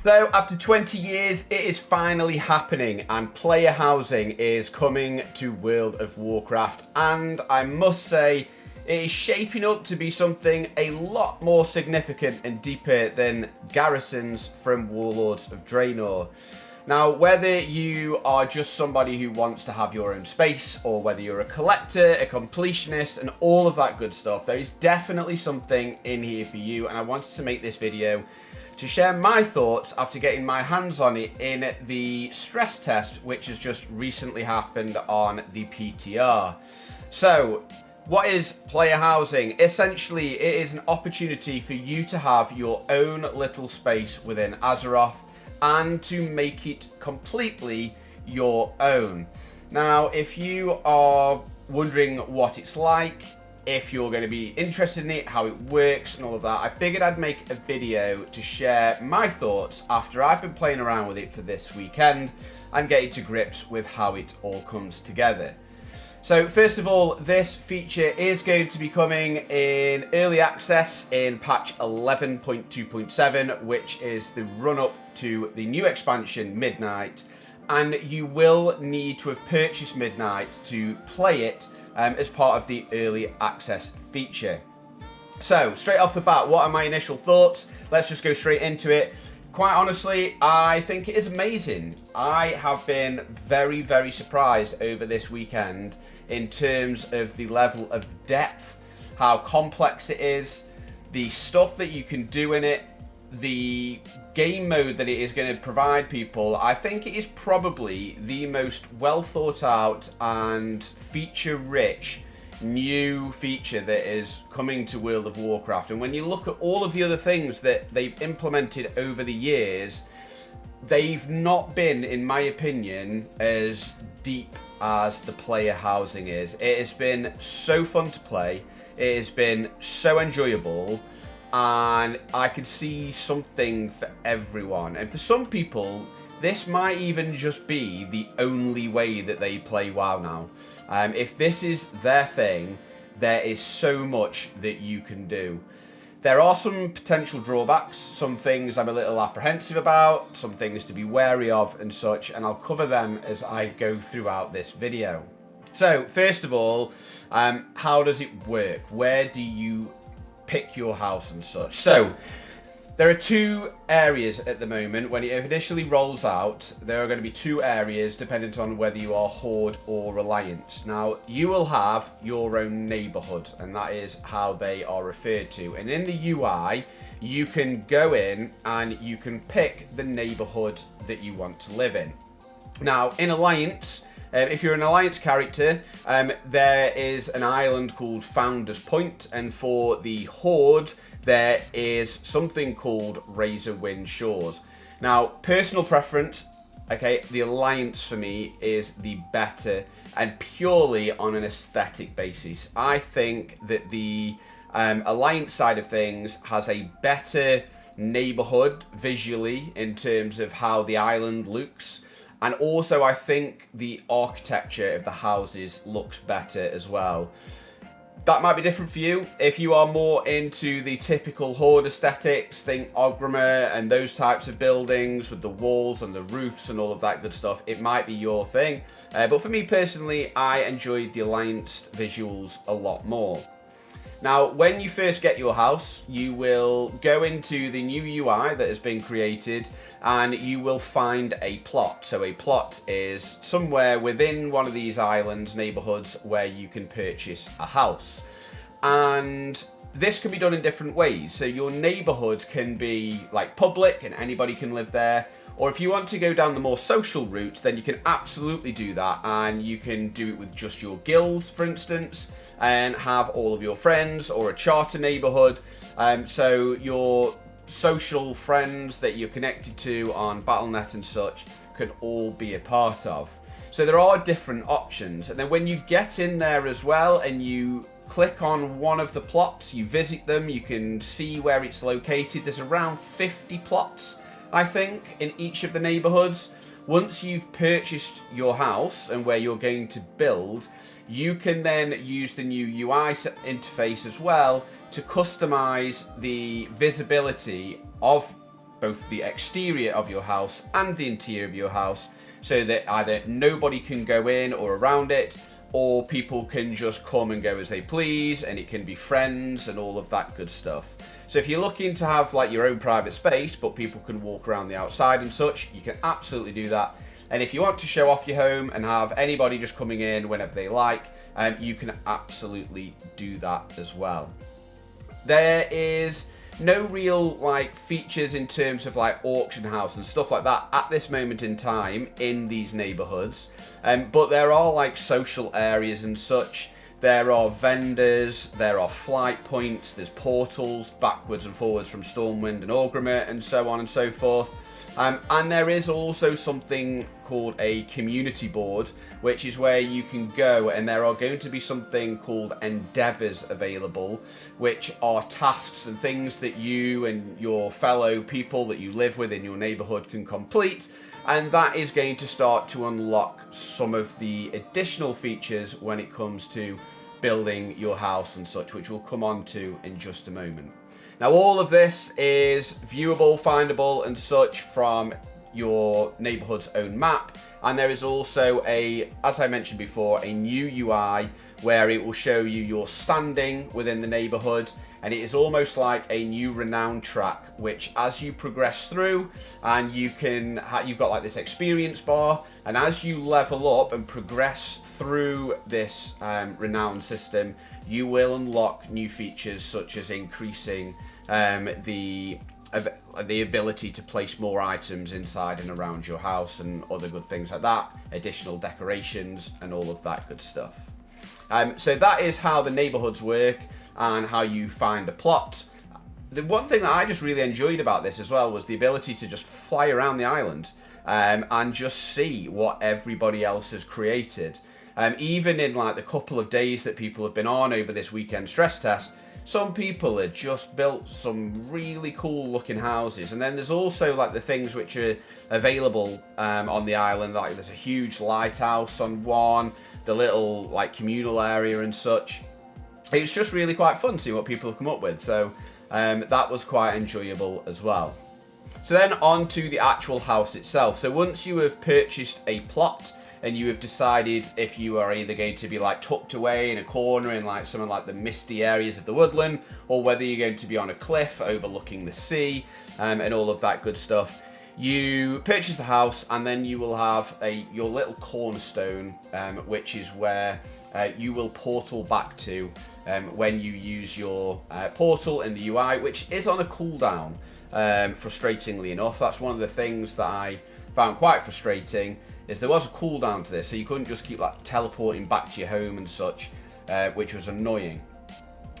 So after 20 years, it is finally happening and player housing is coming to World of Warcraft, and I must say it is shaping up to be something a lot more significant and deeper than garrisons from Warlords of Draenor. Now, whether you are just somebody who wants to have your own space, or whether you're a collector, a completionist, and all of that good stuff, there is definitely something in here for you, and I wanted to make this video to share my thoughts after getting my hands on it in the stress test, which has just recently happened on the PTR. So, what is player housing? Essentially, it is an opportunity for you to have your own little space within Azeroth and to make it completely your own. Now, if you are wondering what it's like, if you're going to be interested in it, how it works and all of that, I figured I'd make a video to share my thoughts after I've been playing around with it for this weekend and getting to grips with how it all comes together. So first of all, this feature is going to be coming in early access in patch 11.2.7, which is the run-up to the new expansion Midnight, and you will need to have purchased Midnight to play it as part of the early access feature. So straight off the bat, what are my initial thoughts? Let's just go straight into it. Quite honestly, I think it is amazing. I have been very, very surprised over this weekend in terms of the level of depth, how complex it is, the stuff that you can do in it, the game mode that it is going to provide people. I think it is probably the most well thought out and feature rich new feature that is coming to World of Warcraft. And when you look at all of the other things that they've implemented over the years, they've not been, in my opinion, as deep as the player housing is. It has been so fun to play, it has been so enjoyable, and I could see something for everyone. And for some people, this might even just be the only way that they play WoW now. If this is their thing, there is so much that you can do. There are some potential drawbacks, some things I'm a little apprehensive about, some things to be wary of and such, and I'll cover them as I go throughout this video. So, first of all, how does it work? Where do you pick your house and such? So, there are two areas at the moment. When it initially rolls out, there are going to be two areas depending on whether you are Horde or Alliance. Now, you will have your own neighborhood, and that is how they are referred to. And in the UI, you can go in and you can pick the neighborhood that you want to live in. Now, in Alliance, if you're an Alliance character, there is an island called Founder's Point, and for the Horde, there is something called Razorwind Shores. Now, personal preference, okay, the Alliance for me is the better, and purely on an aesthetic basis. I think that the Alliance side of things has a better neighborhood visually in terms of how the island looks. And also, I think the architecture of the houses looks better as well. That might be different for you. If you are more into the typical Horde aesthetics, think Orgrimmar and those types of buildings with the walls and the roofs and all of that good stuff, it might be your thing. But for me personally, I enjoyed the Alliance visuals a lot more. Now, when you first get your house, you will go into the new UI that has been created and you will find a plot. So a plot is somewhere within one of these islands, neighborhoods, where you can purchase a house. And this can be done in different ways. So your neighborhood can be like public and anybody can live there. Or if you want to go down the more social route, then you can absolutely do that, and you can do it with just your guilds, for instance, and have all of your friends, or a charter neighborhood. So your social friends that you're connected to on Battle.net and such can all be a part of. So there are different options, and then when you get in there as well and you click on one of the plots, you visit them, you can see where it's located. There's around 50 plots, I think, in each of the neighborhoods. Once you've purchased your house and where you're going to build, you can then use the new UI interface as well to customize the visibility of both the exterior of your house and the interior of your house, so that either nobody can go in or around it, or people can just come and go as they please, and it can be friends and all of that good stuff. So if you're looking to have like your own private space, but people can walk around the outside and such, you can absolutely do that. And if you want to show off your home and have anybody just coming in whenever they like, you can absolutely do that as well. There is no real like features in terms of like auction house and stuff like that at this moment in time in these neighborhoods, but there are like social areas and such. There are vendors, there are flight points, there's portals backwards and forwards from Stormwind and Orgrimmar and so on and so forth. And there is also something called a community board, which is where you can go, and there are going to be something called endeavors available, which are tasks and things that you and your fellow people that you live with in your neighborhood can complete. And that is going to start to unlock some of the additional features when it comes to building your house and such, which we'll come on to in just a moment. Now, all of this is viewable, findable and such from your neighborhood's own map. And there is also as I mentioned before, a new UI where it will show you your standing within the neighborhood. And it is almost like a new renown track, which as you progress through, and you've got like this experience bar, and as you level up and progress through this renown system, you will unlock new features such as increasing the ability to place more items inside and around your house and other good things like that, additional decorations and all of that good stuff. So that is how the neighborhoods work and how you find a plot. The one thing that I just really enjoyed about this as well was the ability to just fly around the island and just see what everybody else has created. Even in like the couple of days that people have been on over this weekend stress test, some people had just built some really cool looking houses. And then there's also like the things which are available on the island, like there's a huge lighthouse on one, the little like communal area and such. It's just really quite fun seeing what people have come up with. So that was quite enjoyable as well. So then on to the actual house itself. So once you have purchased a plot and you have decided if you are either going to be like tucked away in a corner in like some of like the misty areas of the woodland, or whether you're going to be on a cliff overlooking the sea and all of that good stuff, you purchase the house and then you will have your little cornerstone, which is where you will portal back to when you use your portal in the UI, which is on a cooldown. Frustratingly enough, that's one of the things that I found quite frustrating, is there was a cooldown to this, so you couldn't just keep like teleporting back to your home and such, which was annoying.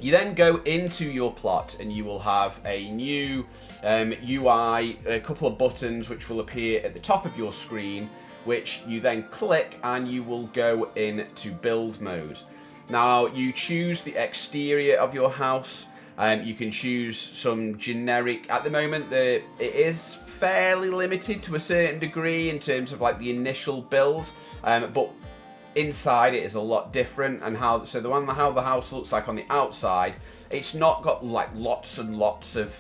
You then go into your plot and you will have a new UI, a couple of buttons which will appear at the top of your screen, which you then click and you will go into build mode. Now you choose the exterior of your house. You can choose some generic, at the moment it is fairly limited to a certain degree in terms of like the initial build, but inside it is a lot different. And how the house looks like on the outside, it's not got like lots and lots of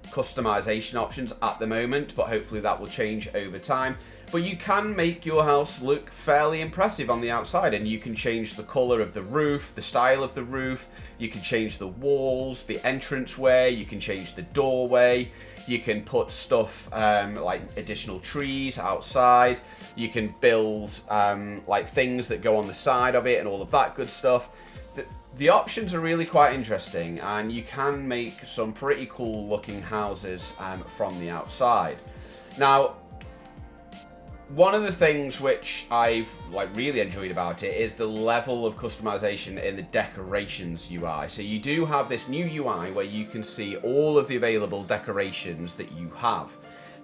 customization options at the moment, but hopefully that will change over time. But you can make your house look fairly impressive on the outside, and you can change the color of the roof, the style of the roof, you can change the walls, the entranceway, you can change the doorway, you can put stuff like additional trees outside, you can build like things that go on the side of it and all of that good stuff. The options are really quite interesting, and you can make some pretty cool looking houses from the outside. Now, one of the things which I've like really enjoyed about it is the level of customization in the decorations UI. So you do have this new UI where you can see all of the available decorations that you have.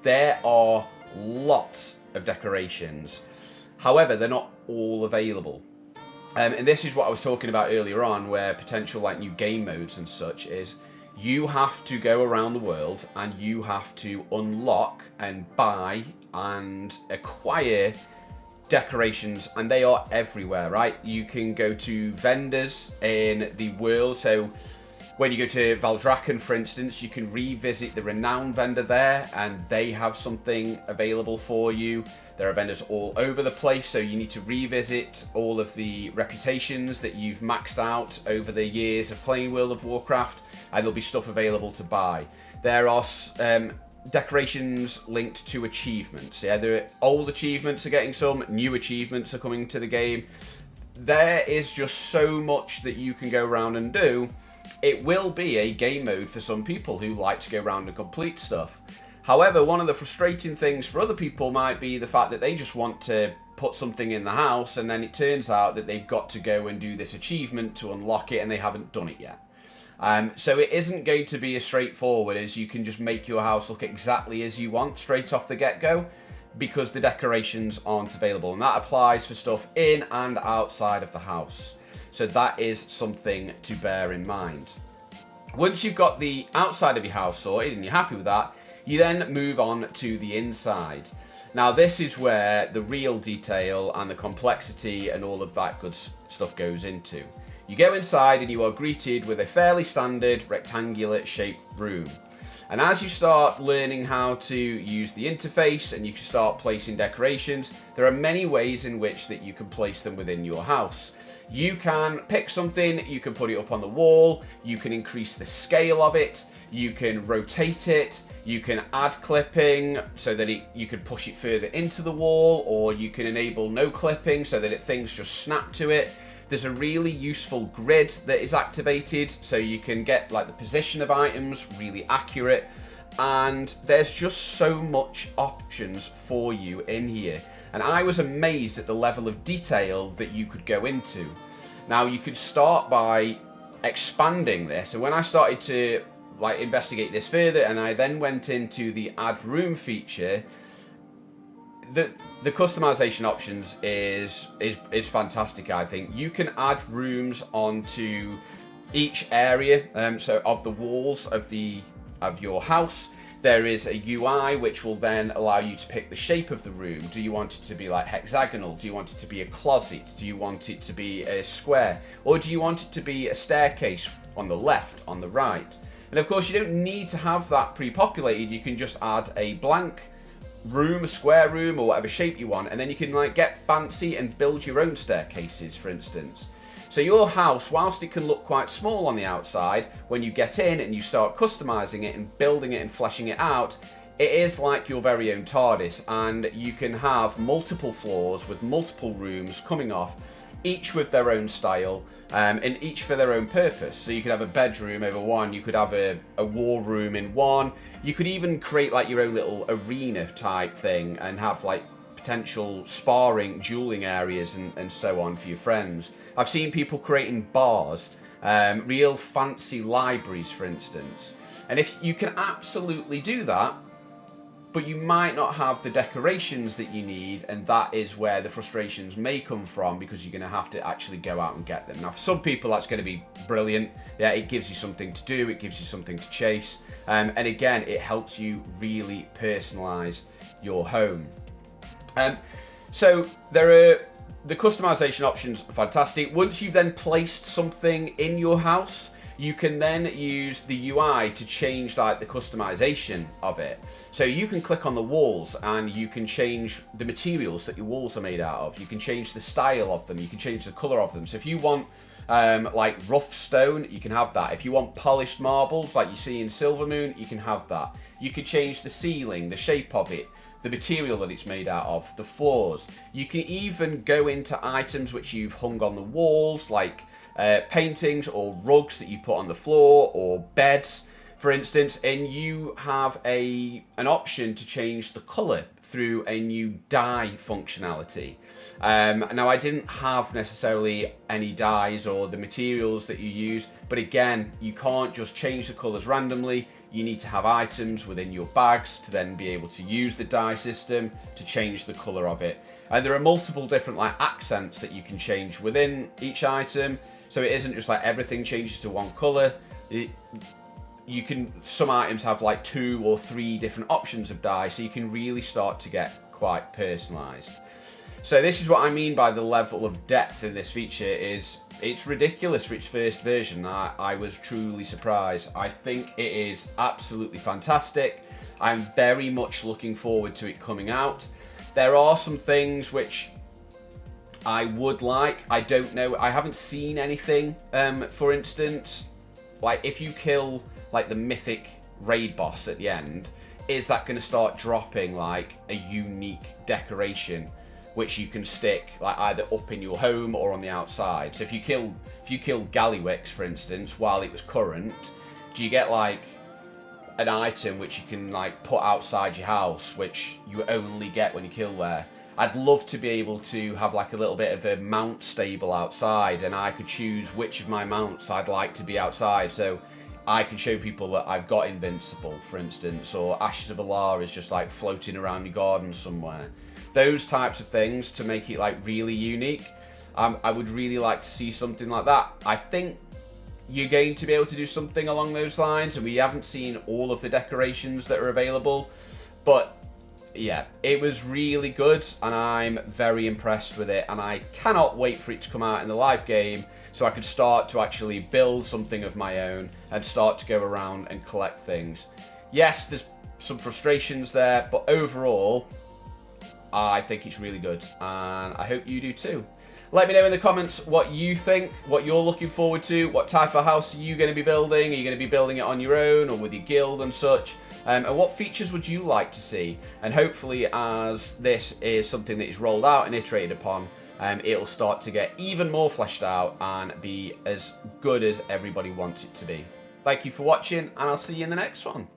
There are lots of decorations. However, they're not all available. And this is what I was talking about earlier on, where potential like new game modes and such is you have to go around the world and you have to unlock and buy and acquire decorations, and they are everywhere, right? You can go to vendors in the world. So When you go to Valdrakken, for instance, you can revisit the renowned vendor there, and they have something available for you. There are vendors all over the place, so you need to revisit all of the reputations that you've maxed out over the years of playing World of Warcraft, and there'll be stuff available to buy. There are decorations linked to achievements. Yeah, the old achievements are getting some, new achievements are coming to the game. There is just so much that you can go around and do. It will be a game mode for some people who like to go around and complete stuff. However, one of the frustrating things for other people might be the fact that they just want to put something in the house, and then it turns out that they've got to go and do this achievement to unlock it, and they haven't done it yet. So it isn't going to be as straightforward as you can just make your house look exactly as you want straight off the get-go, because the decorations aren't available, and that applies for stuff in and outside of the house. So that is something to bear in mind. Once you've got the outside of your house sorted and you're happy with that, you then move on to the inside. Now this is where the real detail and the complexity and all of that good stuff goes into. You go inside and you are greeted with a fairly standard rectangular shaped room. And as you start learning how to use the interface and you can start placing decorations, there are many ways in which that you can place them within your house. You can pick something, you can put it up on the wall, you can increase the scale of it, you can rotate it, you can add clipping so that you can push it further into the wall, or you can enable no clipping so that things just snap to it. There's a really useful grid that is activated so you can get like the position of items really accurate, and there's just so much options for you in here. And I was amazed at the level of detail that you could go into. Now you could start by expanding this, and when I started to like investigate this further, and I then went into the add room feature, the customization options is fantastic. I think you can add rooms onto each area, so of the walls of your house. There is a UI which will then allow you to pick the shape of the room. Do you want it to be like hexagonal? Do you want it to be a closet? Do you want it to be a square? Or do you want it to be a staircase on the left, on the right? And of course you don't need to have that pre-populated. You can just add a blank room, a square room, or whatever shape you want, and then you can like get fancy and build your own staircases, for instance. So your house, whilst it can look quite small on the outside, when you get in and you start customizing it and building it and fleshing it out, it is like your very own TARDIS, and you can have multiple floors with multiple rooms coming off, each with their own style, and each for their own purpose. So you could have a bedroom over one, you could have a war room in one, you could even create like your own little arena type thing and have like potential sparring, dueling areas and so on for your friends. I've seen people creating bars, real fancy libraries, for instance. And if you can absolutely do that, but you might not have the decorations that you need, and that is where the frustrations may come from, because you're going to have to actually go out and get them. Now, for some people, that's going to be brilliant. Yeah, it gives you something to do, it gives you something to chase, and again, it helps you really personalize your home. So there are the customization options are fantastic. Once you've then placed something in your house, you can then use the UI to change like the customization of it. So you can click on the walls and you can change the materials that your walls are made out of. You can change the style of them. You can change the color of them. So if you want like rough stone, you can have that. If you want polished marbles like you see in Silvermoon, you can have that. You can change the ceiling, the shape of it, the material that it's made out of, the floors. You can even go into items which you've hung on the walls, like paintings or rugs that you've put on the floor, or beds, for instance, and you have an option to change the colour through a new dye functionality. Now, I didn't have necessarily any dyes or the materials that you use, but again, you can't just change the colours randomly. You need to have items within your bags to then be able to use the dye system to change the colour of it. And there are multiple different like accents that you can change within each item, so it isn't just like everything changes to one colour. Some items have like 2 or 3 different options of dye, so you can really start to get quite personalised. So this is what I mean by the level of depth in this feature. Is It's ridiculous for its first version. I was truly surprised. I think it is absolutely fantastic. I'm very much looking forward to it coming out. There are some things which I would like. I don't know. I haven't seen anything. For instance, like if you kill like the mythic raid boss at the end, is that going to start dropping like a unique decoration which you can stick like either up in your home or on the outside? So if you kill Gallywix, for instance, while it was current, do you get like an item which you can like put outside your house, which you only get when you kill there? I'd love to be able to have like a little bit of a mount stable outside, and I could choose which of my mounts I'd like to be outside, so I can show people that I've got Invincible, for instance, or Ashes of Alar is just like floating around your garden somewhere. Those types of things to make it like really unique. I would really like to see something like that. I think you're going to be able to do something along those lines, and we haven't seen all of the decorations that are available, but yeah, it was really good, and I'm very impressed with it, and I cannot wait for it to come out in the live game so I could start to actually build something of my own and start to go around and collect things. Yes, there's some frustrations there, but overall, I think it's really good, and I hope you do too. Let me know in the comments what you think, what you're looking forward to, what type of house are you going to be building? Are you going to be building it on your own or with your guild and such? And what features would you like to see? And hopefully, as this is something that is rolled out and iterated upon, it'll start to get even more fleshed out and be as good as everybody wants it to be. Thank you for watching, and I'll see you in the next one.